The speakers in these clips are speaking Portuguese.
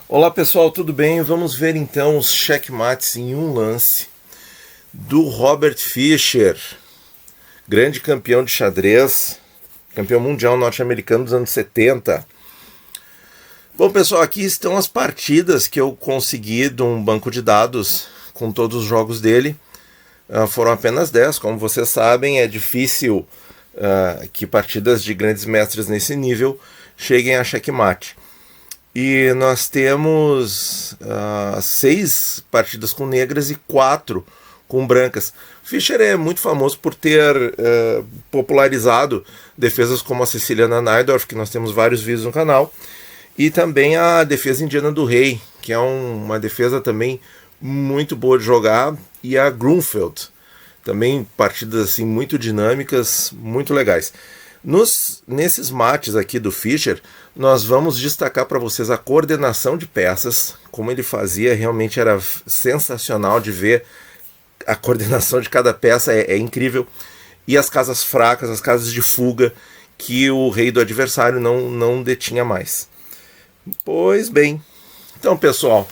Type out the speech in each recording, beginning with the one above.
Olá pessoal, tudo bem? Vamos ver então os checkmates em um lance do Robert Fischer, grande campeão de xadrez, campeão mundial norte-americano dos anos 70. Bom pessoal, aqui estão as partidas que eu consegui de um banco de dados com todos os jogos dele. Foram apenas 10, como vocês sabem, é difícil que partidas de grandes mestres nesse nível cheguem a checkmate. E nós temos 6 partidas com negras e 4 com brancas. Fischer é muito famoso por ter popularizado defesas como a Siciliana Najdorf, que nós temos vários vídeos no canal, e também a defesa indiana do rei, que é uma defesa também muito boa de jogar, e a Grunfeld, também partidas assim muito dinâmicas, muito legais. Nesses mates aqui do Fischer, nós vamos destacar para vocês a coordenação de peças, como ele fazia, realmente era sensacional de ver. A coordenação de cada peça é incrível, e as casas fracas, as casas de fuga, que o rei do adversário não detinha mais. Pois bem, então pessoal,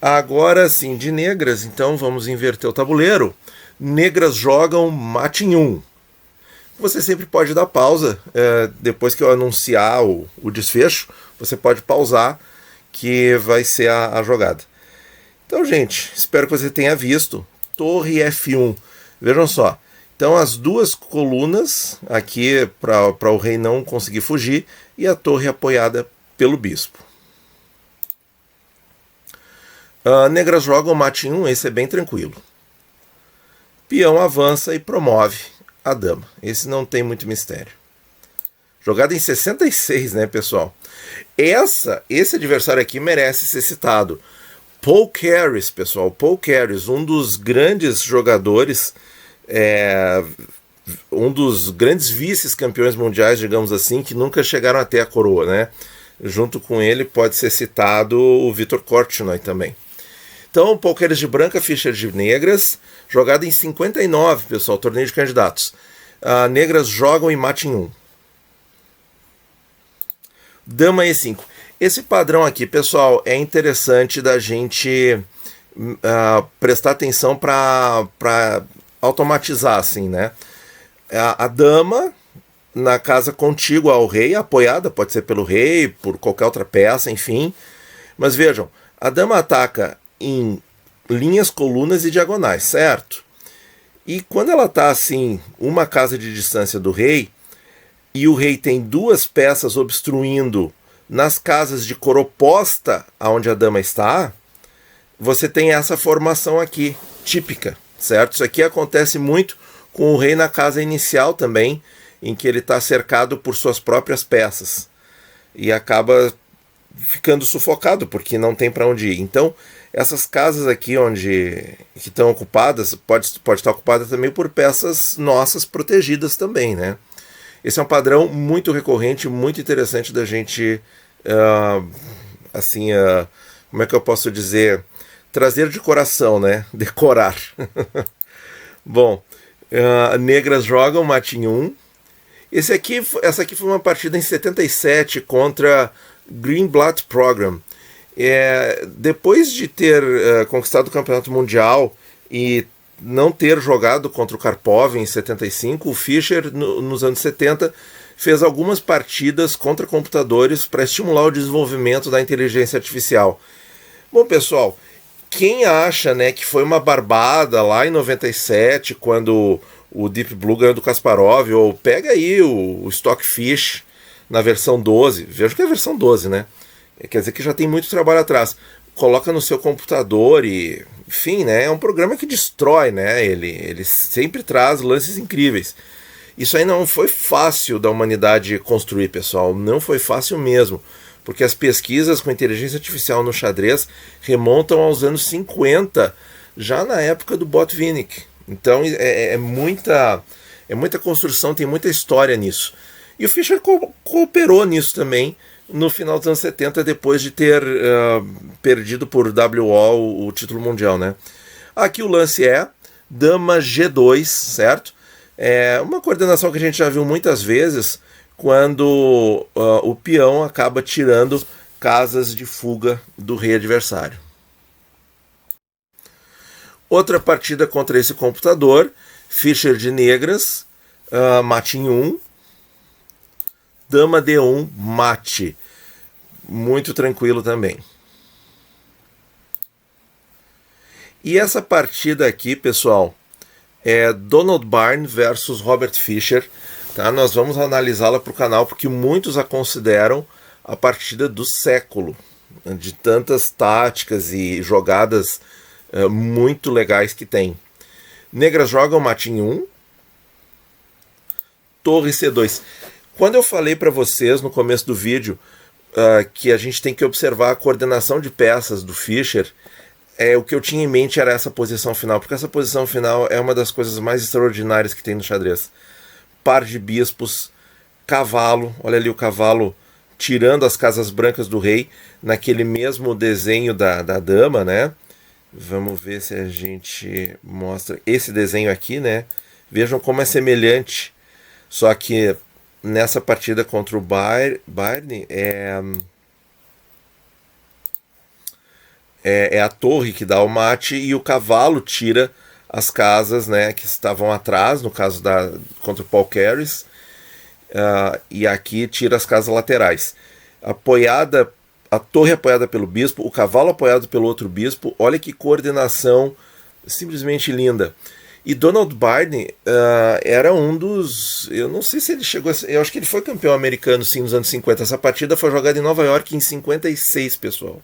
agora sim, de negras, então vamos inverter o tabuleiro. Negras jogam mate em 1. Você sempre pode dar pausa, depois que eu anunciar o desfecho, você pode pausar, que vai ser a jogada. Então, gente, espero que você tenha visto. Torre F1. Vejam só. Então, as duas colunas aqui para o rei não conseguir fugir, e a torre apoiada pelo bispo. Negras jogam mate em 1, esse é bem tranquilo. Peão avança e promove a dama. Esse não tem muito mistério. Jogada em 66, né, pessoal? Esse adversário aqui merece ser citado. Paul Keres, pessoal. Paul Keres, um dos grandes jogadores, um dos grandes vice-campeões mundiais, digamos assim, que nunca chegaram até a coroa, né? Junto com ele pode ser citado o Vitor Korchnoi também. Então, Paul Keres de branca, Fischer de negras, jogada em 59, pessoal, torneio de candidatos. Negras jogam em mate em 1. Dama E5. Esse padrão aqui, pessoal, é interessante da gente prestar atenção para automatizar, assim, né? A dama na casa contígua ao rei, apoiada, pode ser pelo rei, por qualquer outra peça, enfim. Mas vejam, a dama ataca em linhas, colunas e diagonais, certo? E quando ela está assim, uma casa de distância do rei, e o rei tem duas peças obstruindo nas casas de cor oposta aonde a dama está, você tem essa formação aqui, típica, certo? Isso aqui acontece muito com o rei na casa inicial também, em que ele está cercado por suas próprias peças, e acaba ficando sufocado, porque não tem para onde ir. Então, essas casas aqui que estão ocupadas, pode estar ocupada também por peças nossas protegidas também, né? Esse é um padrão muito recorrente, muito interessante da gente, como é que eu posso dizer, trazer de coração, né? Decorar. Bom, negras jogam mate em 1. Essa aqui foi uma partida em 77 contra Greenblatt Program. Depois de ter conquistado o campeonato mundial e não ter jogado contra o Karpov em 75, o Fischer, nos anos 70, fez algumas partidas contra computadores para estimular o desenvolvimento da inteligência artificial. Bom, pessoal, quem acha, né, que foi uma barbada lá em 97, quando o Deep Blue ganhou do Kasparov, ou pega aí o Stockfish na versão 12, vejo que é a versão 12, né? Quer dizer que já tem muito trabalho atrás. Coloca no seu computador e, enfim, né? É um programa que destrói, né? Ele sempre traz lances incríveis. Isso aí não foi fácil da humanidade construir, pessoal. Não foi fácil mesmo. Porque as pesquisas com inteligência artificial no xadrez remontam aos anos 50, já na época do Botvinnik. Então é muita construção, tem muita história nisso. E o Fischer cooperou nisso também no final dos anos 70, depois de ter perdido por WO o título mundial, né? Aqui o lance é dama G2, certo? É uma coordenação que a gente já viu muitas vezes quando o peão acaba tirando casas de fuga do rei adversário. Outra partida contra esse computador, Fischer de negras, mate em 1, dama D1, mate, muito tranquilo também. E essa partida aqui, pessoal, é Donald Byrne versus Robert Fischer. Tá? Nós vamos analisá-la para o canal porque muitos a consideram a partida do século, de tantas táticas e jogadas muito legais que tem. Negras jogam mate em 1, torre C2. Quando eu falei para vocês no começo do vídeo que a gente tem que observar a coordenação de peças do Fischer, o que eu tinha em mente era essa posição final, porque essa posição final é uma das coisas mais extraordinárias que tem no xadrez. Par de bispos, cavalo, olha ali o cavalo tirando as casas brancas do rei, naquele mesmo desenho da dama, né? Vamos ver se a gente mostra esse desenho aqui, né? Vejam como é semelhante, só que nessa partida contra o Byrne é a torre que dá o mate e o cavalo tira as casas, né, que estavam atrás, no caso contra o Paul Keres, e aqui tira as casas laterais. A torre apoiada pelo bispo, o cavalo apoiado pelo outro bispo, olha que coordenação simplesmente linda. E Donald Byrne era um dos... Eu não sei se ele chegou a... Eu acho que ele foi campeão americano, sim, nos anos 50. Essa partida foi jogada em Nova York em 56, pessoal.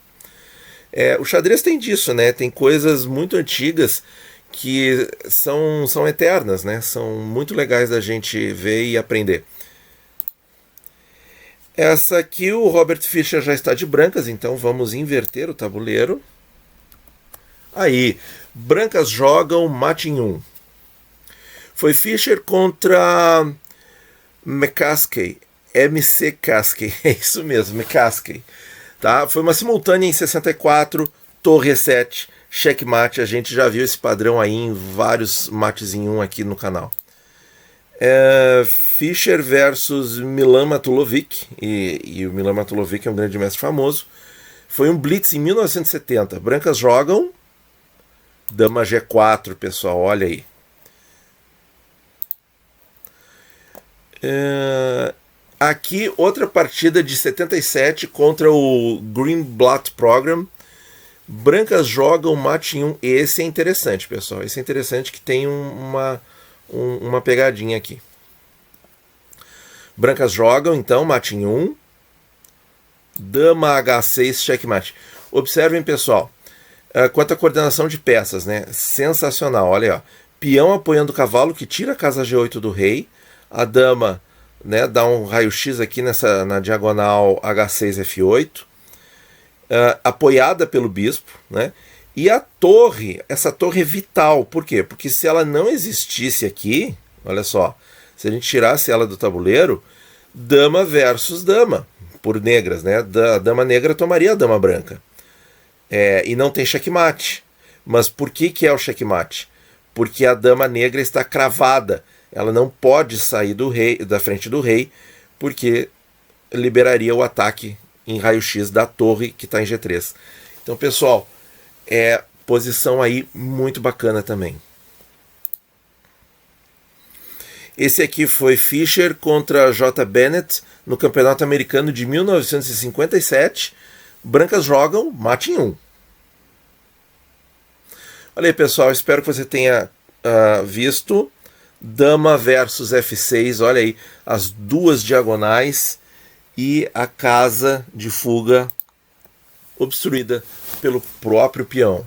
O xadrez tem disso, né? Tem coisas muito antigas que são eternas, né? São muito legais da gente ver e aprender. Essa aqui, o Robert Fischer já está de brancas, então vamos inverter o tabuleiro. Aí, brancas jogam mate em 1. Foi Fischer contra McCaskey, MC Caskey, é isso mesmo, McCaskey. Tá? Foi uma simultânea em 64, torre E7, checkmate. A gente já viu esse padrão aí em vários mates em 1 aqui no canal. Fischer versus Milan Matulovic, e o Milan Matulovic é um grande mestre famoso. Foi um blitz em 1970. Brancas jogam dama G4, pessoal, olha aí. Aqui outra partida de 77 contra o Greenblatt Program. Brancas jogam mate em 1. Esse é interessante, pessoal. Esse é interessante que tem uma pegadinha aqui. Brancas jogam, então, mate em 1. Dama H6, checkmate. Observem, pessoal, quanto à coordenação de peças, né? Sensacional, olha aí, ó. Peão apoiando o cavalo, que tira a casa G8 do rei. A dama, né, dá um raio-x aqui na diagonal H6, F8. Apoiada pelo bispo, né? E a torre, essa torre é vital. Por quê? Porque se ela não existisse aqui, olha só, se a gente tirasse ela do tabuleiro, dama versus dama, por negras, né? A dama negra tomaria a dama branca. E não tem checkmate. Mas por que é o checkmate? Porque a dama negra está cravada. Ela não pode sair da frente do rei, porque liberaria o ataque em raio-x da torre que está em G3. Então, pessoal, posição aí muito bacana também. Esse aqui foi Fischer contra J. Bennett no Campeonato Americano de 1957. Brancas jogam mate em 1. Olha aí, pessoal, espero que você tenha visto. Dama versus F6, olha aí, as duas diagonais e a casa de fuga obstruída pelo próprio peão.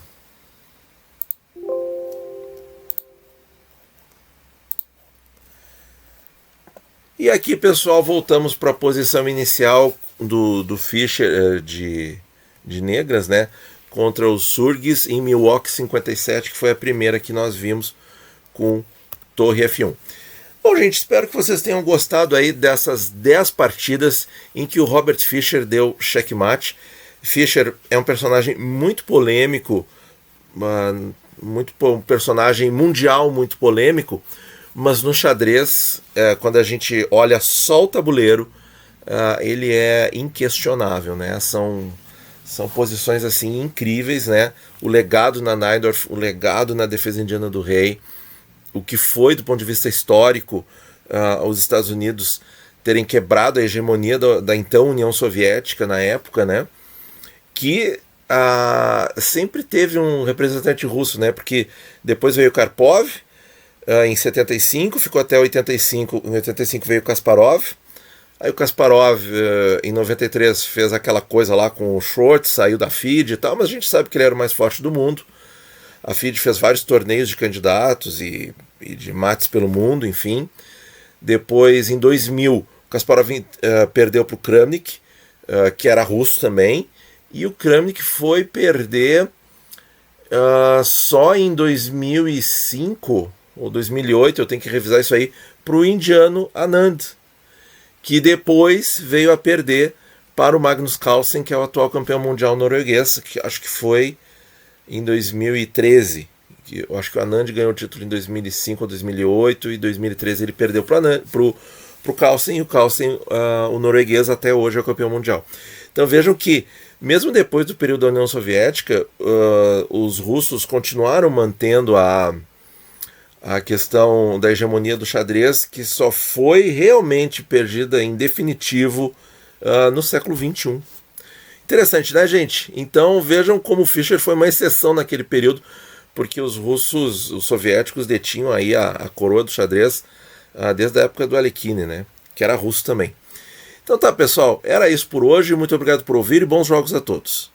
E aqui, pessoal, voltamos para a posição inicial do Fischer de negras, né? Contra os Surgues em Milwaukee 57, que foi a primeira que nós vimos com torre F1. Bom, gente, espero que vocês tenham gostado aí dessas 10 partidas em que o Robert Fischer deu checkmate. Fischer é um personagem muito polêmico, um personagem mundial muito polêmico, mas no xadrez, quando a gente olha só o tabuleiro, ele é inquestionável, né? São posições assim incríveis, né? O legado na Najdorf, o legado na defesa indiana do rei, o que foi do ponto de vista histórico os Estados Unidos terem quebrado a hegemonia da então União Soviética na época, né? Que sempre teve um representante russo, né? Porque depois veio Karpov em 75, ficou até 85. Em 85 veio Kasparov. Aí o Kasparov, em 93, fez aquela coisa lá com o Schwartz, saiu da FIDE e tal, mas a gente sabe que ele era o mais forte do mundo. A FIDE fez vários torneios de candidatos e de mates pelo mundo, enfim. Depois, em 2000, o Kasparov perdeu para o Kramnik, que era russo também, e o Kramnik foi perder só em 2005 ou 2008, eu tenho que revisar isso aí, para o indiano Anand, que depois veio a perder para o Magnus Carlsen, que é o atual campeão mundial norueguês, que acho que foi em 2013. Eu acho que o Anand ganhou o título em 2005 ou 2008, e em 2013 ele perdeu para o Carlsen, e o Carlsen, o norueguês, até hoje é o campeão mundial. Então vejam que, mesmo depois do período da União Soviética, os russos continuaram mantendo a questão da hegemonia do xadrez, que só foi realmente perdida em definitivo no século XXI. Interessante, né, gente? Então vejam como o Fischer foi uma exceção naquele período, porque os russos, os soviéticos, detinham aí a coroa do xadrez desde a época do Alekhine, né? Que era russo também. Então tá, pessoal, era isso por hoje. Muito obrigado por ouvir e bons jogos a todos.